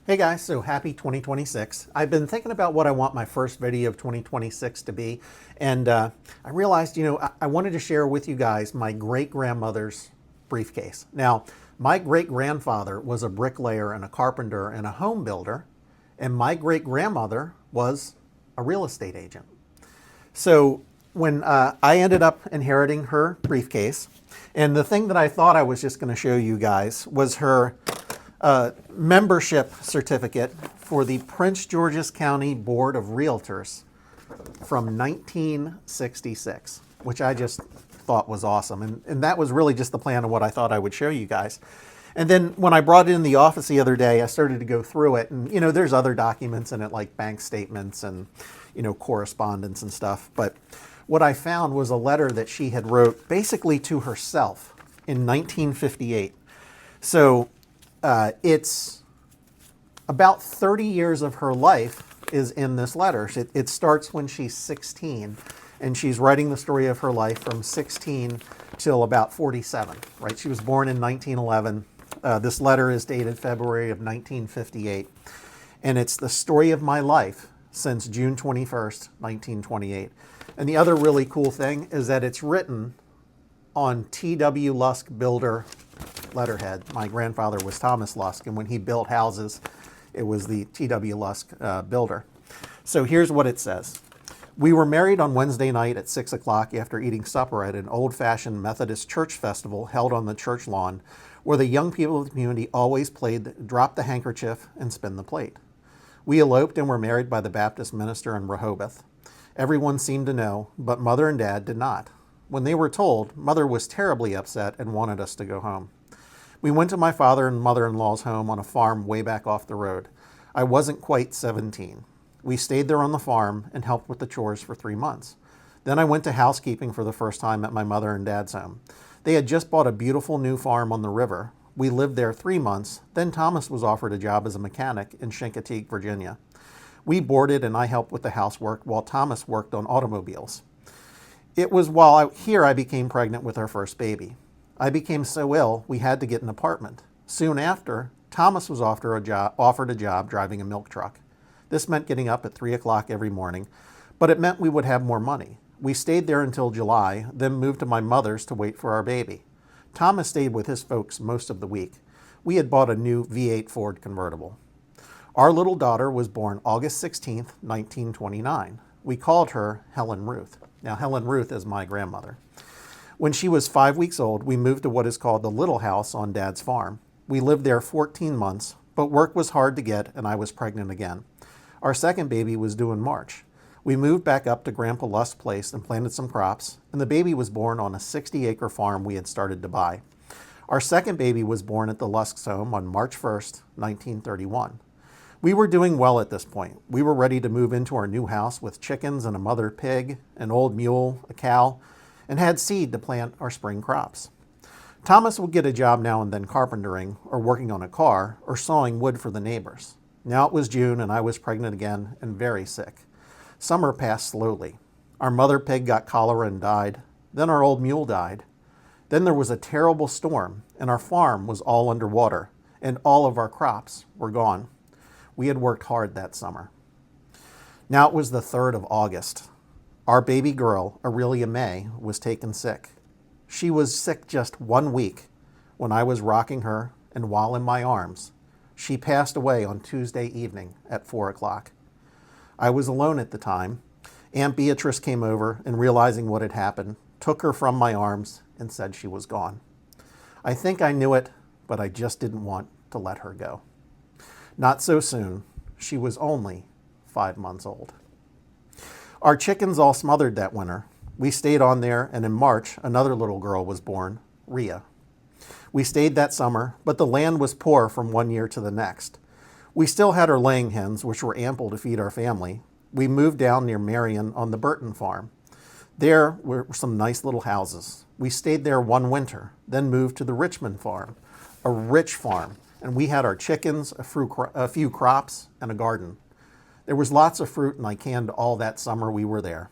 Hey guys, so happy 2026. I've been thinking about what I want my first video of 2026 to be, and I realized, I wanted to share with you guys my great-grandmother's briefcase. Now, my great-grandfather was a bricklayer and a carpenter and a home builder, and my great-grandmother was a real estate agent. So when I ended up inheriting her briefcase, and the thing that I thought I was just going to show you guys was her membership certificate for the Prince George's County Board of Realtors from 1966, which I just thought was awesome. And that was really just the plan of what I thought I would show you guys. And then when I brought it in the office the other day, I started to go through it. And, there's other documents in it like bank statements and, correspondence and stuff. But what I found was a letter that she had wrote basically to herself in 1958. So it's about 30 years of her life is in this letter. It starts when she's 16, and she's writing the story of her life from 16 till about 47, right? She was born in 1911. This letter is dated February of 1958, and it's the story of my life since June 21st, 1928. And the other really cool thing is that it's written on T.W. Lusk Builder letterhead. My grandfather was Thomas Lusk, and when he built houses, it was the T.W. Lusk Builder. So here's what it says. We were married on Wednesday night at 6 o'clock after eating supper at an old-fashioned Methodist church festival held on the church lawn, where the young people of the community always played drop the handkerchief and spin the plate. We eloped and were married by the Baptist minister in Rehoboth. Everyone seemed to know, but Mother and Dad did not. When they were told, Mother was terribly upset and wanted us to go home. We went to my father and mother-in-law's home on a farm way back off the road. I wasn't quite 17. We stayed there on the farm and helped with the chores for 3 months. Then I went to housekeeping for the first time at my mother and dad's home. They had just bought a beautiful new farm on the river. We lived there 3 months. Then Thomas was offered a job as a mechanic in Chincoteague, Virginia. We boarded and I helped with the housework while Thomas worked on automobiles. It was while here I became pregnant with our first baby. I became so ill, we had to get an apartment. Soon after, Thomas was offered a job driving a milk truck. This meant getting up at 3 o'clock every morning, but it meant we would have more money. We stayed there until July, then moved to my mother's to wait for our baby. Thomas stayed with his folks most of the week. We had bought a new V8 Ford convertible. Our little daughter was born August 16th, 1929. We called her Helen Ruth. Now, Helen Ruth is my grandmother. When she was 5 weeks old, we moved to what is called the Little House on Dad's farm. We lived there 14 months, but work was hard to get and I was pregnant again. Our second baby was due in March. We moved back up to Grandpa Lusk's place and planted some crops, and the baby was born on a 60-acre farm we had started to buy. Our second baby was born at the Lusk's home on March 1st, 1931. We were doing well at this point. We were ready to move into our new house with chickens and a mother pig, an old mule, a cow, and had seed to plant our spring crops. Thomas would get a job now and then carpentering or working on a car or sawing wood for the neighbors. Now it was June and I was pregnant again and very sick. Summer passed slowly. Our mother pig got cholera and died. Then our old mule died. Then there was a terrible storm and our farm was all underwater and all of our crops were gone. We had worked hard that summer. Now it was the 3rd of August. Our baby girl, Aurelia May, was taken sick. She was sick just 1 week when I was rocking her, and while in my arms, she passed away on Tuesday evening at 4 o'clock. I was alone at the time. Aunt Beatrice came over and, realizing what had happened, took her from my arms and said she was gone. I think I knew it, but I just didn't want to let her go. Not so soon. She was only 5 months old. Our chickens all smothered that winter. We stayed on there, and in March, another little girl was born, Rhea. We stayed that summer, but the land was poor from one year to the next. We still had our laying hens, which were ample to feed our family. We moved down near Marion on the Burton farm. There were some nice little houses. We stayed there one winter, then moved to the Richmond farm, a rich farm, and we had our chickens, a few crops, and a garden. There was lots of fruit, and I canned all that summer we were there.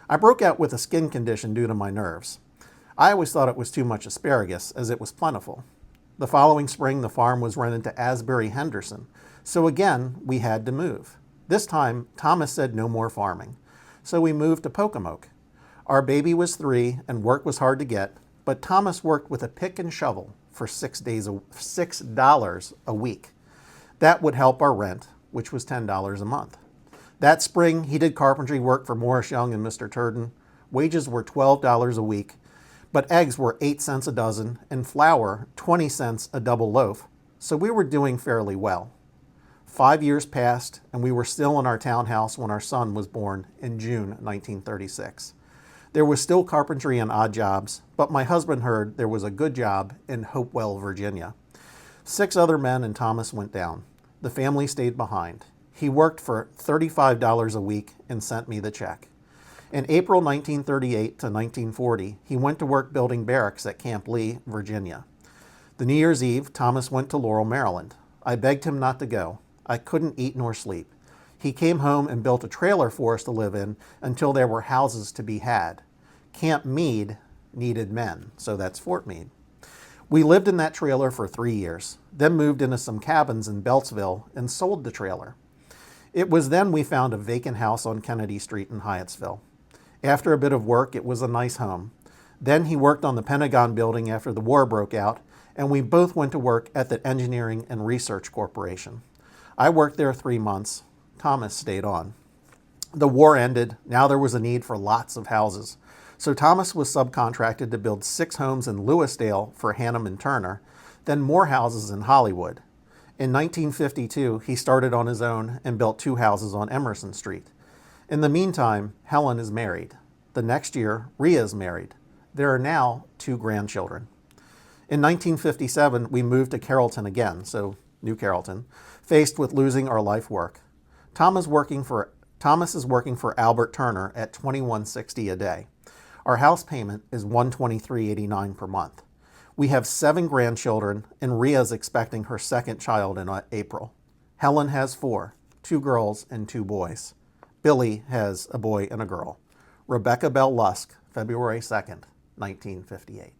I broke out with a skin condition due to my nerves. I always thought it was too much asparagus, as it was plentiful. The following spring, the farm was rented to Asbury Henderson. So again, we had to move. This time, Thomas said no more farming. So we moved to Pocomoke. Our baby was 3 and work was hard to get, but Thomas worked with a pick and shovel for $6 a week. That would help our rent, which was $10 a month. That spring, he did carpentry work for Morris Young and Mr. Turden. Wages were $12 a week, but eggs were 8 cents a dozen and flour 20 cents a double loaf, so we were doing fairly well. 5 years passed, and we were still in our townhouse when our son was born in June 1936. There was still carpentry and odd jobs, but my husband heard there was a good job in Hopewell, Virginia. 6 other men and Thomas went down. The family stayed behind. He worked for $35 a week and sent me the check. In April 1938 to 1940, he went to work building barracks at Camp Lee, Virginia. The New Year's Eve, Thomas went to Laurel, Maryland. I begged him not to go. I couldn't eat nor sleep. He came home and built a trailer for us to live in until there were houses to be had. Camp Meade needed men, so that's Fort Meade. We lived in that trailer for 3 years, then moved into some cabins in Beltsville and sold the trailer. It was then we found a vacant house on Kennedy Street in Hyattsville. After a bit of work, it was a nice home. Then he worked on the Pentagon building after the war broke out, and we both went to work at the Engineering and Research Corporation. I worked there 3 months. Thomas stayed on. The war ended. Now there was a need for lots of houses. So Thomas was subcontracted to build 6 homes in Lewisdale for Hannum and Turner, then more houses in Hollywood. In 1952, he started on his own and built 2 houses on Emerson Street. In the meantime, Helen is married. The next year, Rhea is married. There are now 2 grandchildren. In 1957, we moved to Carrollton again, so New Carrollton, faced with losing our life work. Thomas is working for Albert Turner at $21.60 a day. Our house payment is $123.89 per month. We have 7 grandchildren, and Rhea is expecting her 2nd child in April. Helen has 4, 2 girls and 2 boys. Billy has a boy and a girl. Rebecca Bell Lusk, February 2nd, 1958.